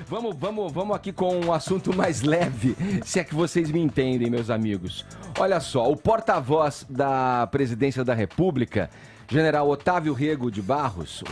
Vamos aqui com um assunto mais leve, se é que vocês me entendem, meus amigos. Olha só, o porta-voz da Presidência da República, General Otávio Rego Barros,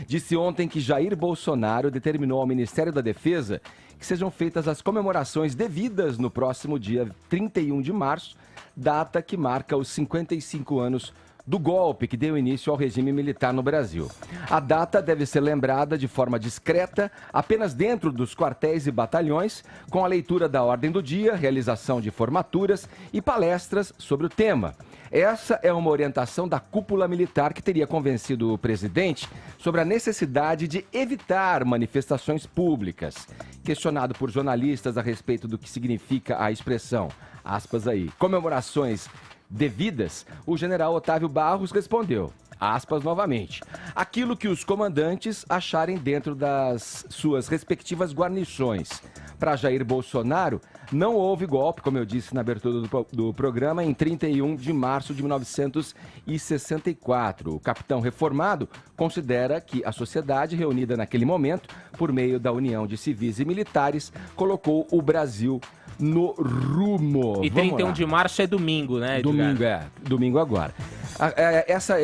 disse ontem que Jair Bolsonaro determinou ao Ministério da Defesa que sejam feitas as comemorações devidas no próximo dia 31 de março, data que marca os 55 anos do golpe que deu início ao regime militar no Brasil. A data deve ser lembrada de forma discreta, apenas dentro dos quartéis e batalhões, com a leitura da ordem do dia, realização de formaturas e palestras sobre o tema. Essa é uma orientação da cúpula militar que teria convencido o presidente sobre a necessidade de evitar manifestações públicas. Questionado por jornalistas a respeito do que significa a expressão, aspas aí, comemorações devidas, o general Otávio Barros respondeu, aspas novamente, aquilo que os comandantes acharem dentro das suas respectivas guarnições. Para Jair Bolsonaro, não houve golpe, como eu disse na abertura do programa, em 31 de março de 1964. O capitão reformado considera que a sociedade reunida naquele momento, por meio da união de civis e militares, colocou o Brasil no rumo. E 31 de março é domingo, né, Edgar? Domingo agora.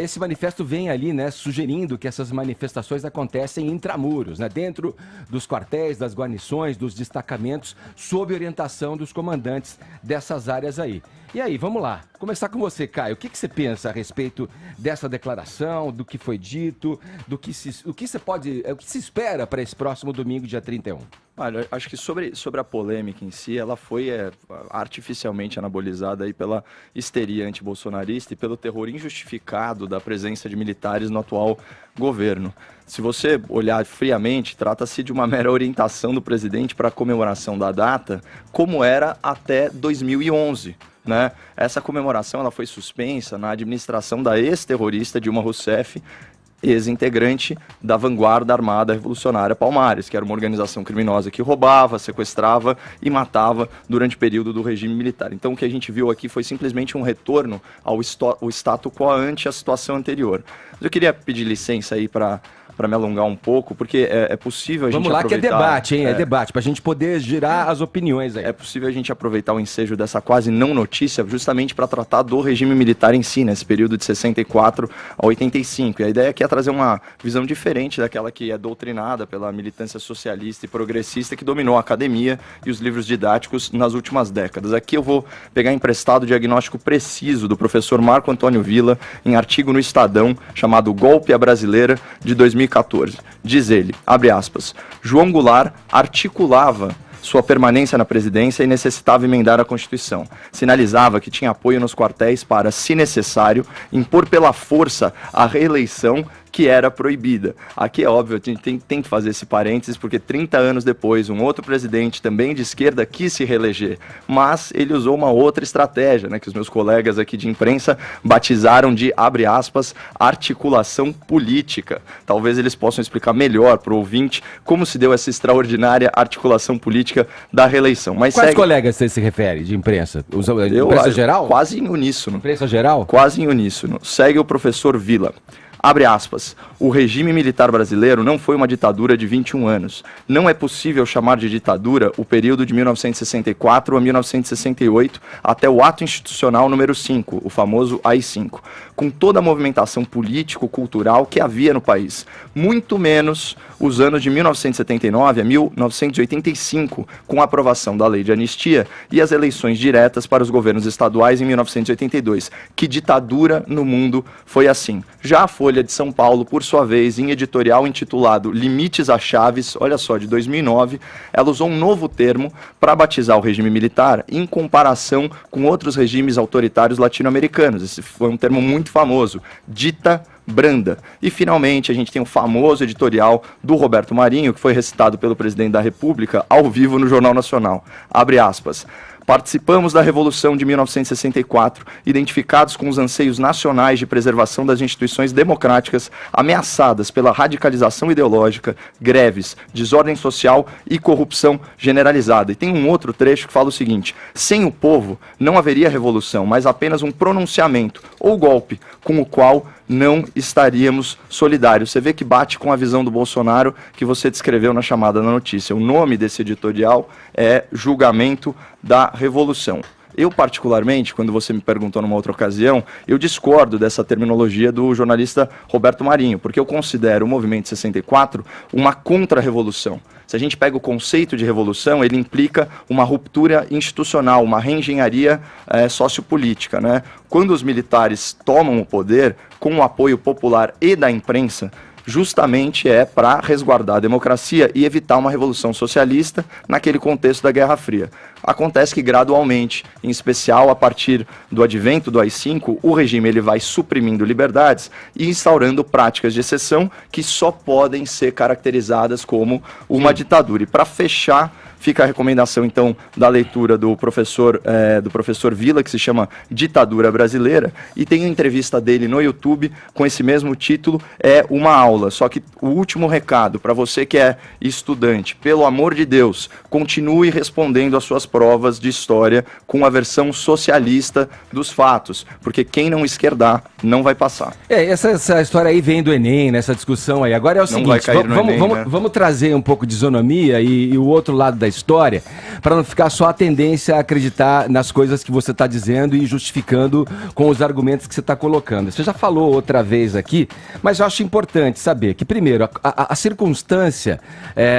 Esse manifesto vem ali, né, sugerindo que essas manifestações acontecem intramuros, né, dentro dos quartéis, das guarnições, dos destacamentos, sob orientação dos comandantes dessas áreas aí. E aí, vamos lá. Começar com você, Caio. O que você pensa a respeito dessa declaração, do que foi dito, o que se espera para esse próximo domingo, dia 31? Olha, acho que sobre a polêmica em si, ela foi artificialmente anabolizada aí pela histeria antibolsonarista e pelo terror injustificado da presença de militares no atual governo. Se você olhar friamente, trata-se de uma mera orientação do presidente para a comemoração da data, como era até 2011. Né? Essa comemoração ela foi suspensa na administração da ex-terrorista Dilma Rousseff, ex-integrante da Vanguarda Armada Revolucionária Palmares, que era uma organização criminosa que roubava, sequestrava e matava durante o período do regime militar. Então o que a gente viu aqui foi simplesmente um retorno ao status quo ante a situação anterior. Mas eu queria pedir licença aí para me alongar um pouco, porque é possível a gente aproveitar... Vamos lá, que é debate, hein? É debate, para a gente poder girar as opiniões aí. É possível a gente aproveitar o ensejo dessa quase não notícia justamente para tratar do regime militar em si, nesse período de 64 a 85. E a ideia aqui é trazer uma visão diferente daquela que é doutrinada pela militância socialista e progressista que dominou a academia e os livros didáticos nas últimas décadas. Aqui eu vou pegar emprestado o diagnóstico preciso do professor Marco Antônio Villa em artigo no Estadão chamado Golpe à Brasileira, de 2014. Diz ele, abre aspas, João Goulart articulava sua permanência na presidência e necessitava emendar a Constituição. Sinalizava que tinha apoio nos quartéis para, se necessário, impor pela força a reeleição que era proibida. Aqui é óbvio, a gente tem que fazer esse parênteses, porque 30 anos depois, um outro presidente, também de esquerda, quis se reeleger, mas ele usou uma outra estratégia, né, que os meus colegas aqui de imprensa batizaram de, abre aspas, articulação política. Talvez eles possam explicar melhor para o ouvinte como se deu essa extraordinária articulação política da reeleição. Mas quais colegas você se refere de imprensa? Imprensa geral? Quase em uníssono. Imprensa geral? Quase em uníssono. Segue o professor Villa. Abre aspas, o regime militar brasileiro não foi uma ditadura de 21 anos. Não é possível chamar de ditadura o período de 1964 a 1968 até o ato institucional número 5, o famoso AI-5, com toda a movimentação político-cultural que havia no país. Muito menos os anos de 1979 a 1985, com a aprovação da lei de anistia e as eleições diretas para os governos estaduais em 1982. Que ditadura no mundo foi assim? Já a Folha de São Paulo, por sua vez, em editorial intitulado Limites a Chaves, olha só, de 2009, ela usou um novo termo para batizar o regime militar em comparação com outros regimes autoritários latino-americanos. Esse foi um termo muito famoso, dita branda. E, finalmente, a gente tem o famoso editorial do Roberto Marinho, que foi recitado pelo presidente da República ao vivo no Jornal Nacional. Abre aspas. Participamos da Revolução de 1964, identificados com os anseios nacionais de preservação das instituições democráticas ameaçadas pela radicalização ideológica, greves, desordem social e corrupção generalizada. E tem um outro trecho que fala o seguinte: sem o povo não haveria revolução, mas apenas um pronunciamento ou golpe com o qual não estaríamos solidários. Você vê que bate com a visão do Bolsonaro que você descreveu na chamada da notícia. O nome desse editorial é Julgamento da Revolução. Eu, particularmente, quando você me perguntou numa outra ocasião, eu discordo dessa terminologia do jornalista Roberto Marinho, porque eu considero o Movimento 64 uma contra-revolução. Se a gente pega o conceito de revolução, ele implica uma ruptura institucional, uma reengenharia sociopolítica, né? Quando os militares tomam o poder, com o apoio popular e da imprensa, justamente é para resguardar a democracia e evitar uma revolução socialista naquele contexto da Guerra Fria. Acontece que gradualmente, em especial a partir do advento do AI-5, o regime ele vai suprimindo liberdades e instaurando práticas de exceção que só podem ser caracterizadas como uma ditadura. E para fechar, fica a recomendação, então, da leitura do professor Villa, que se chama Ditadura Brasileira, e tem uma entrevista dele no YouTube com esse mesmo título, é uma aula. Só que o último recado, para você que é estudante, pelo amor de Deus, continue respondendo às suas provas de história com a versão socialista dos fatos, porque quem não esquerdar não vai passar. Essa história aí vem do Enem, nessa discussão aí. Agora é o seguinte, vamos trazer um pouco de isonomia e o outro lado da história, para não ficar só a tendência a acreditar nas coisas que você está dizendo e justificando com os argumentos que você está colocando. Você já falou outra vez aqui, mas eu acho importante saber que, primeiro, a circunstância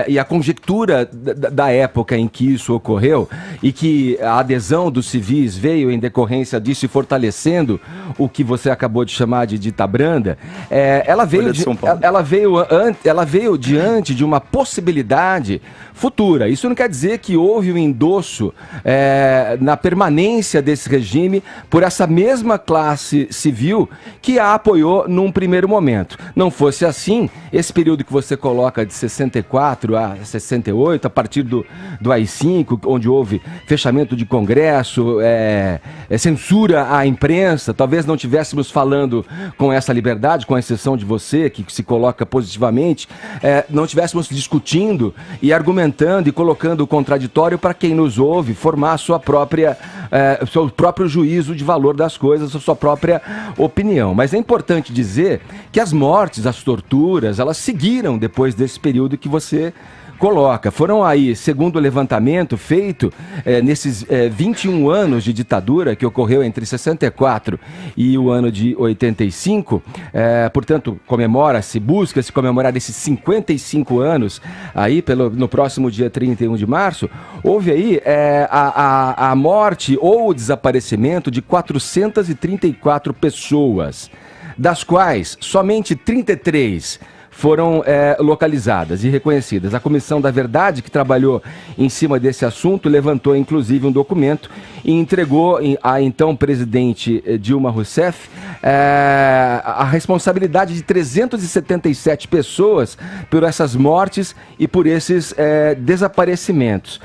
e a conjectura da época em que isso ocorreu e que a adesão dos civis veio em decorrência disso e fortalecendo o que você acabou de chamar de dita branda, ela veio diante de uma possibilidade futura. Isso não quer dizer que houve um endosso na permanência desse regime por essa mesma classe civil que a apoiou num primeiro momento. Não fosse assim, esse período que você coloca de 64 a 68, a partir do AI-5, onde houve fechamento de Congresso, censura à imprensa, talvez não estivéssemos falando com essa liberdade, com exceção de você, que se coloca positivamente, não estivéssemos discutindo e argumentando e colocando o contraditório para quem nos ouve formar seu próprio juízo de valor das coisas, a sua própria opinião. Mas é importante dizer que as mortes, as torturas, elas seguiram depois desse período que você coloca. Foram aí, segundo o levantamento feito nesses 21 anos de ditadura que ocorreu entre 64 e o ano de 85, portanto, busca-se comemorar esses 55 anos aí no próximo dia 31 de março, houve aí a morte ou o desaparecimento de 434 pessoas, das quais somente 33 foram localizadas e reconhecidas. A Comissão da Verdade, que trabalhou em cima desse assunto, levantou inclusive um documento e entregou à então presidente Dilma Rousseff a responsabilidade de 377 pessoas por essas mortes e por esses desaparecimentos.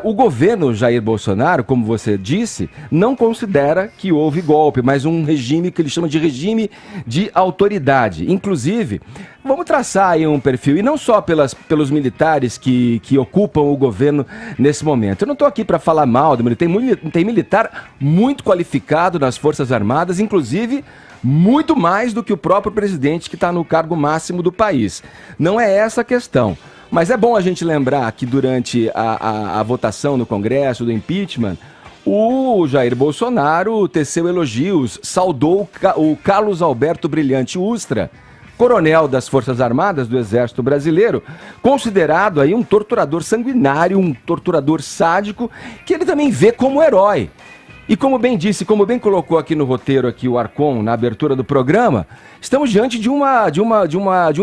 O governo Jair Bolsonaro, como você disse, não considera que houve golpe, mas um regime que ele chama de regime de autoridade. Inclusive, vamos traçar aí um perfil, e não só pelos militares que ocupam o governo nesse momento. Eu não estou aqui para falar mal do militar, tem militar muito qualificado nas Forças Armadas, inclusive muito mais do que o próprio presidente que está no cargo máximo do país. Não é essa a questão. Mas é bom a gente lembrar que durante a votação no Congresso do impeachment, o Jair Bolsonaro teceu elogios, saudou o Carlos Alberto Brilhante Ustra, coronel das Forças Armadas do Exército Brasileiro, considerado aí um torturador sanguinário, um torturador sádico, que ele também vê como herói. E como bem disse, como bem colocou aqui no roteiro aqui o Arcon, na abertura do programa, estamos diante de um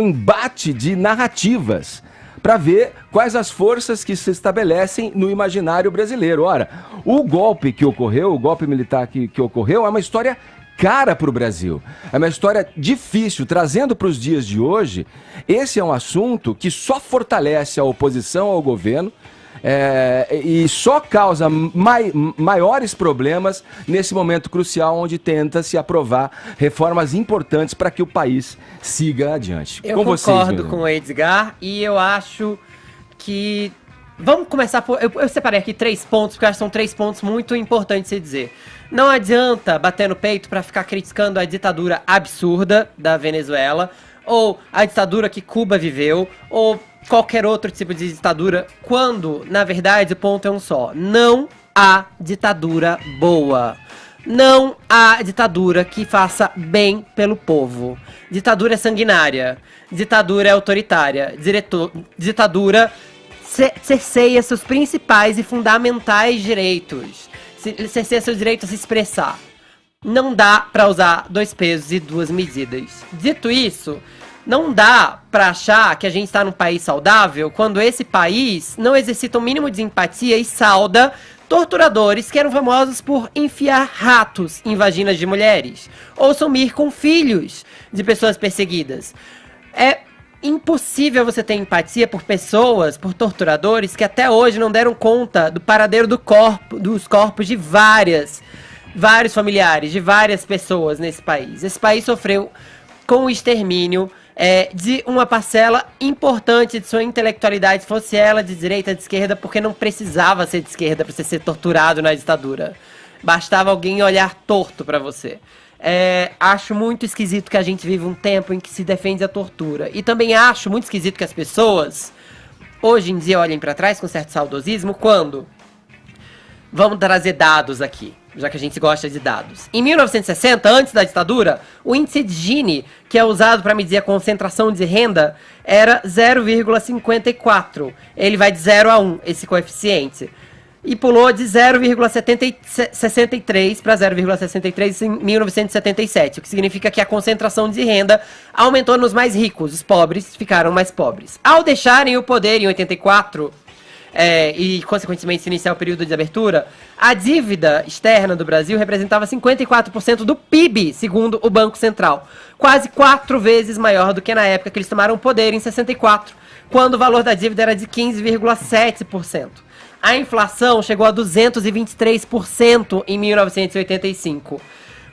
embate de narrativas para ver quais as forças que se estabelecem no imaginário brasileiro. Ora, o golpe que ocorreu, o golpe militar que ocorreu, é uma história cara para o Brasil. É uma história difícil. Trazendo para os dias de hoje, esse é um assunto que só fortalece a oposição ao governo e só causa maiores problemas nesse momento crucial onde tenta se aprovar reformas importantes para que o país siga adiante. Eu concordo com o Edgar e eu acho que Vamos começar por... Eu separei aqui 3 pontos, porque eu acho que são 3 pontos muito importantes de se dizer. Não adianta bater no peito pra ficar criticando a ditadura absurda da Venezuela, ou a ditadura que Cuba viveu, ou qualquer outro tipo de ditadura, quando, na verdade, o ponto é um só. Não há ditadura boa. Não há ditadura que faça bem pelo povo. Ditadura é sanguinária. Ditadura é autoritária. Ditadura cerceia seus principais e fundamentais direitos. Cerceia seu direito a se expressar. Não dá pra usar 2 pesos e 2 medidas. Dito isso, não dá pra achar que a gente está num país saudável quando esse país não exercita o mínimo de empatia e sauda torturadores que eram famosos por enfiar ratos em vaginas de mulheres ou sumir com filhos de pessoas perseguidas. É impossível você ter empatia por pessoas, por torturadores que até hoje não deram conta do paradeiro dos corpos de vários familiares, de várias pessoas nesse país. Esse país sofreu com o extermínio de uma parcela importante de sua intelectualidade, fosse ela de direita ou de esquerda, porque não precisava ser de esquerda para você ser torturado na ditadura. Bastava alguém olhar torto para você. Acho muito esquisito que a gente vive um tempo em que se defende a tortura. E também acho muito esquisito que as pessoas, hoje em dia, olhem para trás com certo saudosismo, quando... Vamos trazer dados aqui, já que a gente gosta de dados. Em 1960, antes da ditadura, o índice de Gini, que é usado para medir a concentração de renda, era 0,54. Ele vai de 0 a 1, esse coeficiente. E pulou de 0,63 para 0,63 em 1977, o que significa que a concentração de renda aumentou nos mais ricos, os pobres ficaram mais pobres. Ao deixarem o poder em 84... e, consequentemente, se iniciar o período de abertura, a dívida externa do Brasil representava 54% do PIB, segundo o Banco Central. Quase 4 vezes maior do que na época que eles tomaram o poder, em 64, quando o valor da dívida era de 15,7%. A inflação chegou a 223% em 1985.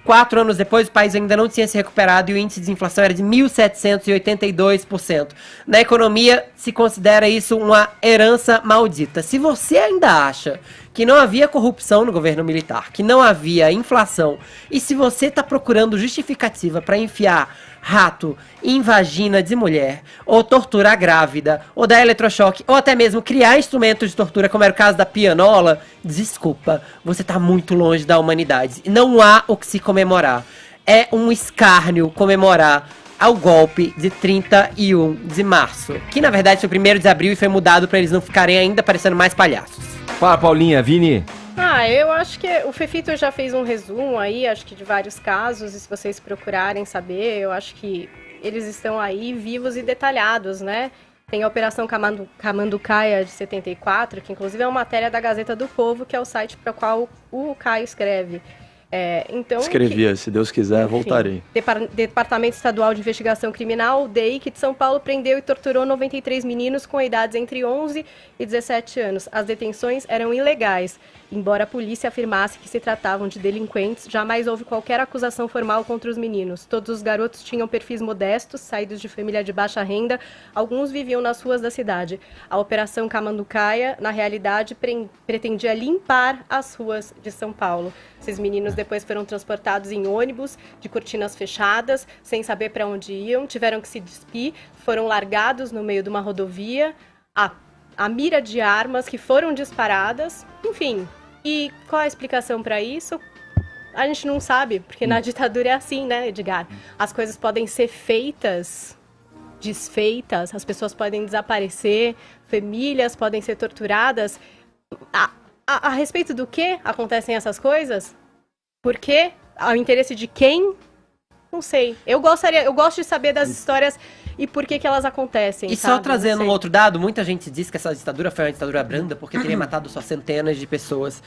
4 anos depois, o país ainda não tinha se recuperado e o índice de inflação era de 1.782%. Na economia, se considera isso uma herança maldita. Se você ainda acha que não havia corrupção no governo militar, que não havia inflação, e se você está procurando justificativa para enfiar rato em vagina de mulher, ou torturar grávida, ou dar eletrochoque, ou até mesmo criar instrumentos de tortura, como era o caso da pianola, desculpa, você tá muito longe da humanidade. Não há o que se comemorar. É um escárnio comemorar ao golpe de 31 de março, que na verdade foi o 1º de abril e foi mudado para eles não ficarem ainda parecendo mais palhaços. Fala, Paulinha. Vini? Eu acho que o Fefito já fez um resumo aí, acho que de vários casos, e se vocês procurarem saber, eu acho que eles estão aí vivos e detalhados, né? Tem a Operação Camanducaia de 74, que inclusive é uma matéria da Gazeta do Povo, que é o site para o qual o Caio escreve. Escrevia, se Deus quiser, enfim, voltarei. Departamento Estadual de Investigação Criminal, o DEIC de São Paulo, prendeu e torturou 93 meninos com idades entre 11 e 17 anos. As detenções eram ilegais. Embora a polícia afirmasse que se tratavam de delinquentes, jamais houve qualquer acusação formal contra os meninos. Todos os garotos tinham perfis modestos, saídos de família de baixa renda, alguns viviam nas ruas da cidade. A Operação Camanducaia, na realidade, pretendia limpar as ruas de São Paulo. Esses meninos depois foram transportados em ônibus de cortinas fechadas, sem saber para onde iam, tiveram que se despir, foram largados no meio de uma rodovia, a mira de armas que foram disparadas, enfim. E qual a explicação para isso? A gente não sabe, porque na ditadura é assim, né, Edgar? As coisas podem ser feitas, desfeitas, as pessoas podem desaparecer, famílias podem ser torturadas. A respeito do que acontecem essas coisas? Por quê? Ao interesse de quem? Não sei. Eu gosto de saber das histórias e por que elas acontecem. E só trazendo um outro dado, muita gente diz que essa ditadura foi uma ditadura branda porque teria matado só centenas de pessoas.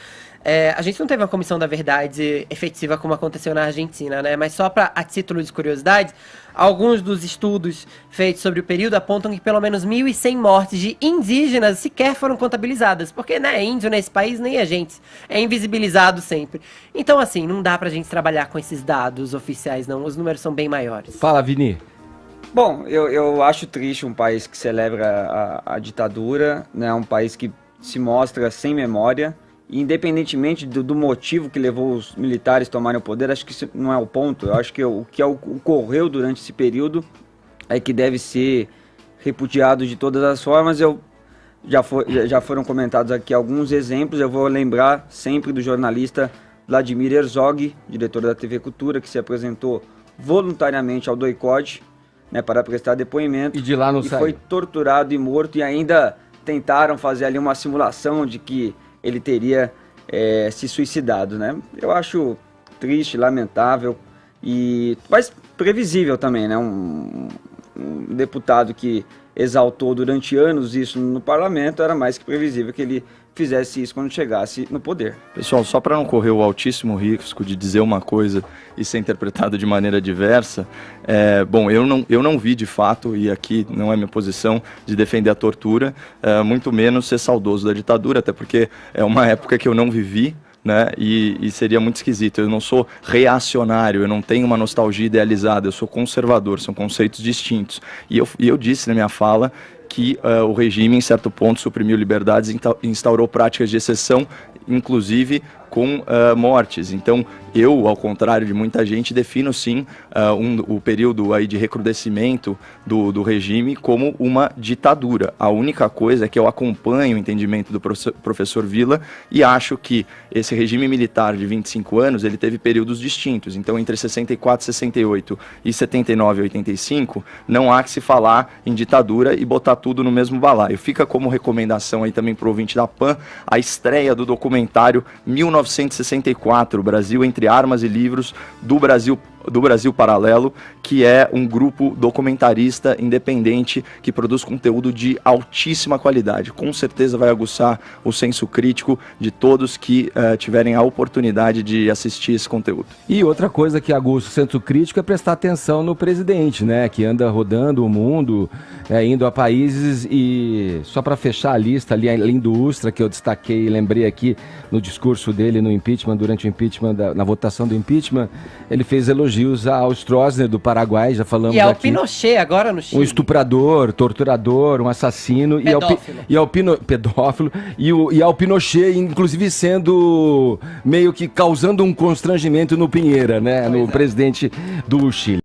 A gente não teve uma comissão da verdade efetiva como aconteceu na Argentina, né? Mas só a título de curiosidade, alguns dos estudos feitos sobre o período apontam que pelo menos 1.100 mortes de indígenas sequer foram contabilizadas. Porque, né, índio nesse país nem a gente. É invisibilizado sempre. Então, assim, não dá pra gente trabalhar com esses dados oficiais, não. Os números são bem maiores. Fala, Vini. Bom, eu acho triste um país que celebra a ditadura, né? Um país que se mostra sem memória. E independentemente do motivo que levou os militares a tomarem o poder, acho que isso não é o ponto. Eu acho que o que ocorreu durante esse período é que deve ser repudiado de todas as formas. Já foram comentados aqui alguns exemplos. Eu vou lembrar sempre do jornalista Vladimir Herzog, diretor da TV Cultura, que se apresentou voluntariamente ao doicode, né, para prestar depoimento. E de lá não saiu. Foi torturado e morto, e ainda tentaram fazer ali uma simulação de que ele teria se suicidado, né? Eu acho triste, lamentável, mas previsível também, né? Um deputado que exaltou durante anos isso no parlamento, era mais que previsível que ele fizesse isso quando chegasse no poder. Pessoal, só para não correr o altíssimo risco de dizer uma coisa e ser interpretado de maneira diversa, bom, eu não vi de fato, e aqui não é minha posição de defender a tortura, muito menos ser saudoso da ditadura, até porque é uma época que eu não vivi, né? E seria muito esquisito. Eu não sou reacionário, eu não tenho uma nostalgia idealizada, eu sou conservador, são conceitos distintos. E eu disse na minha fala que o regime, em certo ponto, suprimiu liberdades e instaurou práticas de exceção, inclusive com mortes. Então, eu, ao contrário de muita gente, defino sim o período aí de recrudescimento do regime como uma ditadura. A única coisa é que eu acompanho o entendimento do professor Villa e acho que esse regime militar de 25 anos, ele teve períodos distintos. Então, entre 64, 68 e 79 e 85, não há que se falar em ditadura e botar tudo no mesmo balaio. Fica como recomendação aí também para o ouvinte da PAN, a estreia do documentário 1964, Brasil entre Armas e Livros, do Brasil Paralelo, que é um grupo documentarista independente que produz conteúdo de altíssima qualidade. Com certeza vai aguçar o senso crítico de todos que tiverem a oportunidade de assistir esse conteúdo. E outra coisa que aguça o senso crítico é prestar atenção no presidente, né? Que anda rodando o mundo, indo a países e só para fechar a lista ali, além do Ustra, que eu destaquei e lembrei aqui no discurso dele no impeachment, durante o impeachment, na votação do impeachment, ele fez elogios ao Stroessner do Paraguai, já falamos aqui. E ao Pinochet agora no Chile. Um estuprador, torturador, um assassino. Pedófilo. Pedófilo. E ao Pinochet, inclusive sendo meio que causando um constrangimento no Pinheira, né? No presidente do Chile.